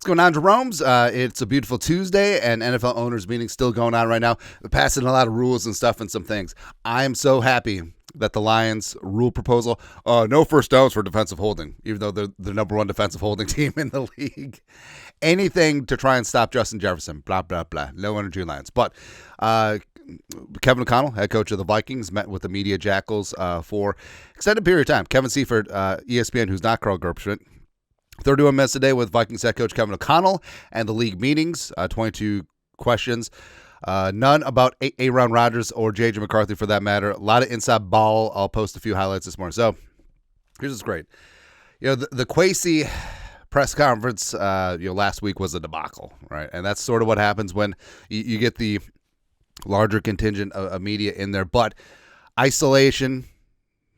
What's going on, Jerome's? It's a beautiful Tuesday, and NFL owners meeting still going on right now. They're passing a lot of rules and stuff and some things. I am so happy that the Lions rule proposal, no first downs for defensive holding, even though they're the number one defensive holding team in the league. Anything to try and stop Justin Jefferson, blah, blah, blah. Low energy Lions. But Kevin O'Connell, head coach of the Vikings, met with the media jackals for extended period of time. Kevin Seifert, ESPN, who's not Carl Gerbschmidt, 31 minutes a day with Vikings head coach Kevin O'Connell and the league meetings, 22 questions. None about Aaron Rodgers or J.J. McCarthy for that matter. A lot of inside ball. I'll post a few highlights this morning. So here's what's great. The Kwesi press conference last week was a debacle, right? And that's sort of what happens when you get the larger contingent of media in there. But isolation,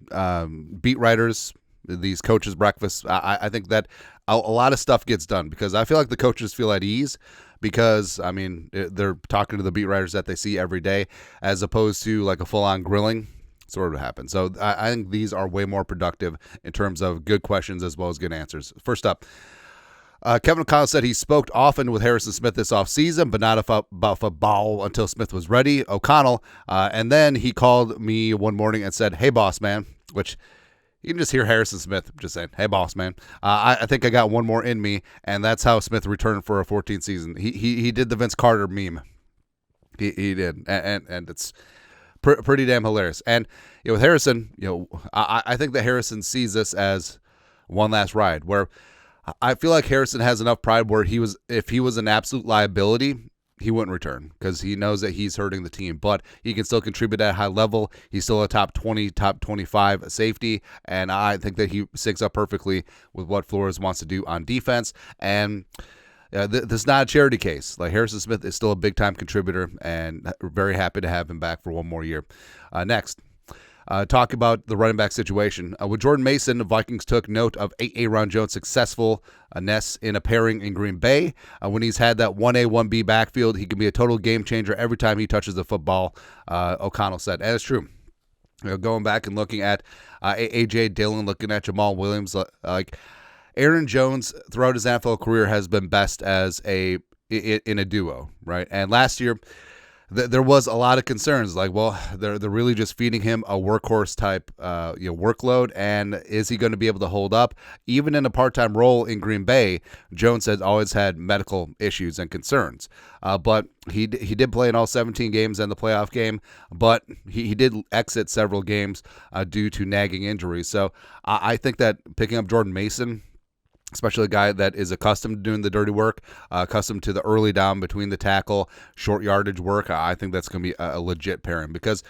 beat writers, these coaches' breakfasts, I think that a lot of stuff gets done because I feel like the coaches feel at ease because, they're talking to the beat writers that they see every day as opposed to like a full-on grilling sort of happens. So I think these are way more productive in terms of good questions as well as good answers. First up, Kevin O'Connell said he spoke often with Harrison Smith this offseason, but not about football until Smith was ready. O'Connell, and then he called me one morning and said, "Hey, boss man," which you can just hear Harrison Smith just saying, "Hey, boss, man. I think I got one more in me," and that's how Smith returned for a 14th season. He did the Vince Carter meme. He did, and it's pretty damn hilarious. And with Harrison, I think that Harrison sees this as one last ride, where I feel like Harrison has enough pride where if he was an absolute liability, he wouldn't return because he knows that he's hurting the team, but he can still contribute at a high level. He's still a top 20, top 25 safety, and I think that he syncs up perfectly with what Flores wants to do on defense. And this is not a charity case. Like Harrison Smith is still a big-time contributor, and we're very happy to have him back for one more year. Next. Talk about the running back situation. With Jordan Mason, the Vikings took note of Aaron Jones' successfulness in a pairing in Green Bay. When he's had that 1A, 1B backfield, he can be a total game changer every time he touches the football, O'Connell said. And it's true. Going back and looking at A.J. Dillon, looking at Jamal Williams, like Aaron Jones throughout his NFL career has been best as in a duo, right? And last year, there was a lot of concerns, like, well, they're really just feeding him a workhorse type workload, and is he going to be able to hold up? Even in a part-time role in Green Bay, Jones has always had medical issues and concerns. But he did play in all 17 games and the playoff game, but he did exit several games due to nagging injuries. So I think that picking up Jordan Mason, especially a guy that is accustomed to doing the dirty work, accustomed to the early down between the tackle, short yardage work, I think that's going to be a legit pairing because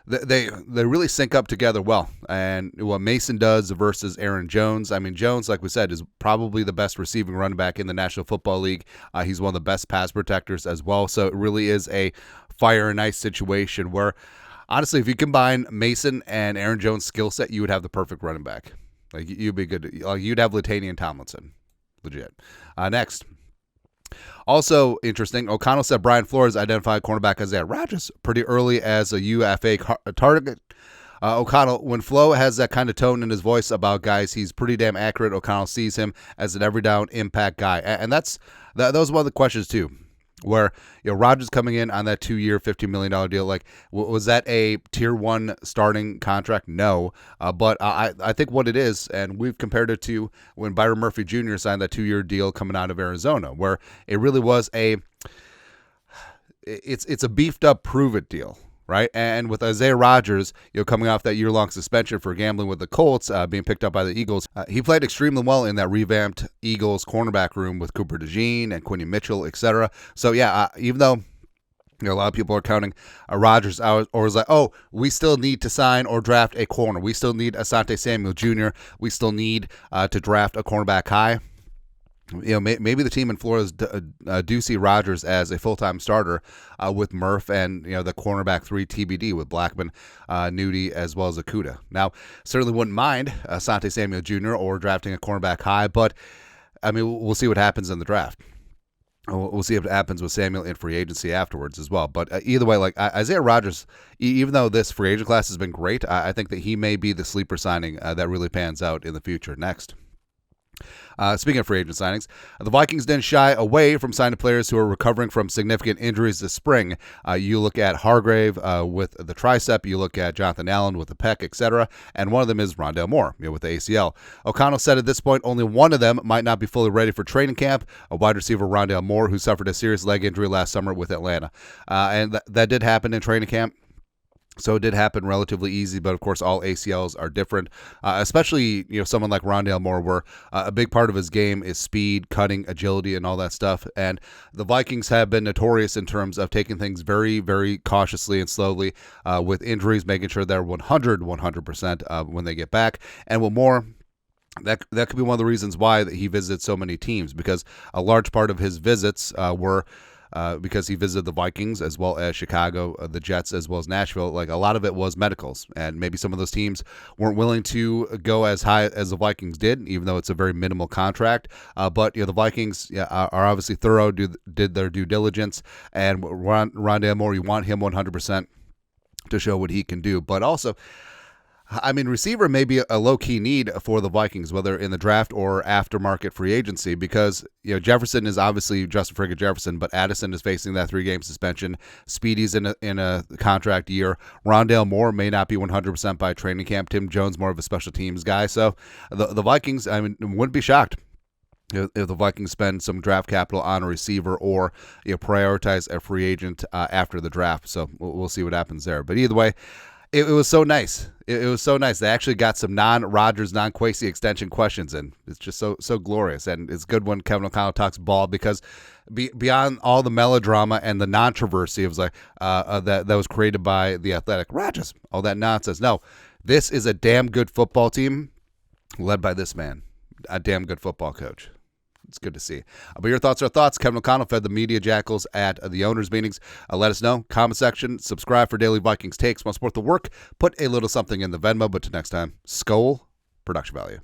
they really sync up together well. And what Mason does versus Aaron Jones, Jones, like we said, is probably the best receiving running back in the National Football League. He's one of the best pass protectors as well. So it really is a fire and ice situation where, honestly, if you combine Mason and Aaron Jones' skill set, you would have the perfect running back. Like, you'd be good. Like, you'd have Latavius Tomlinson. Legit. Next. Also interesting, O'Connell said Brian Flores identified cornerback Isaiah Rodgers pretty early as a UFA target. O'Connell, when Flo has that kind of tone in his voice about guys, he's pretty damn accurate. O'Connell sees him as an every down impact guy. And that was one of the questions, too, where Rodgers coming in on that 2-year, $15 million deal, like, was that a tier 1 starting contract? No, but I think what it is, and we've compared it to when Byron Murphy Jr. signed that 2-year deal coming out of Arizona, where it really was it's a beefed up prove it deal. Right, and with Isaiah Rodgers, coming off that year-long suspension for gambling with the Colts, being picked up by the Eagles, he played extremely well in that revamped Eagles cornerback room with Cooper DeJean and Quinny Mitchell, etc. So yeah, even though a lot of people are counting Rodgers out, or is like, oh, we still need to sign or draft a corner. We still need Asante Samuel Jr. We still need to draft a cornerback high. Maybe the team in Florida do see Rodgers as a full-time starter with Murph and, the cornerback 3 TBD with Blackman, Nudie, as well as Okudah. Now, certainly wouldn't mind Asante Samuel Jr. or drafting a cornerback high, but, we'll see what happens in the draft. We'll see if it happens with Samuel in free agency afterwards as well. But either way, like Isaiah Rodgers, even though this free agent class has been great, I think that he may be the sleeper signing that really pans out in the future. Next. Speaking of free agent signings, the Vikings didn't shy away from signing players who are recovering from significant injuries this spring. You look at Hargrave with the tricep, you look at Jonathan Allen with the pec, etc., and one of them is Rondale Moore with the ACL. O'Connell said at this point only one of them might not be fully ready for training camp, a wide receiver Rondale Moore, who suffered a serious leg injury last summer with Atlanta. And that did happen in training camp. So it did happen relatively easy, but of course all ACLs are different, especially someone like Rondale Moore, where a big part of his game is speed, cutting, agility, and all that stuff. And the Vikings have been notorious in terms of taking things very, very cautiously and slowly with injuries, making sure they're 100% when they get back. And with Moore, that could be one of the reasons why he visited so many teams, because a large part of his visits were because he visited the Vikings as well as Chicago, the Jets, as well as Nashville. Like, a lot of it was medicals, and maybe some of those teams weren't willing to go as high as the Vikings did, even though it's a very minimal contract. But the Vikings are obviously thorough, did their due diligence, and Rondale Moore, you want him 100% to show what he can do. But also, receiver may be a low-key need for the Vikings, whether in the draft or aftermarket free agency, because Jefferson is obviously Justin Friggin Jefferson, but Addison is facing that 3-game suspension. Speedy's in a contract year. Rondale Moore may not be 100% by training camp. Tim Jones more of a special teams guy. So the Vikings, wouldn't be shocked if the Vikings spend some draft capital on a receiver or prioritize a free agent after the draft. So we'll see what happens there. But either way, it was so nice. It was so nice. They actually got some non-Rodgers, non-Kwesi extension questions in. It's just so glorious. And it's good when Kevin O'Connell talks ball, because beyond all the melodrama and the controversy, it was like that was created by the Athletic. Rodgers, all that nonsense. No, this is a damn good football team led by this man, a damn good football coach. It's good to see. But your thoughts are thoughts. Kevin O'Connell fed the media jackals at the owners' meetings. Let us know. Comment section. Subscribe for daily Vikings takes. Want to support the work? Put a little something in the Venmo. But till next time, Skol, production value.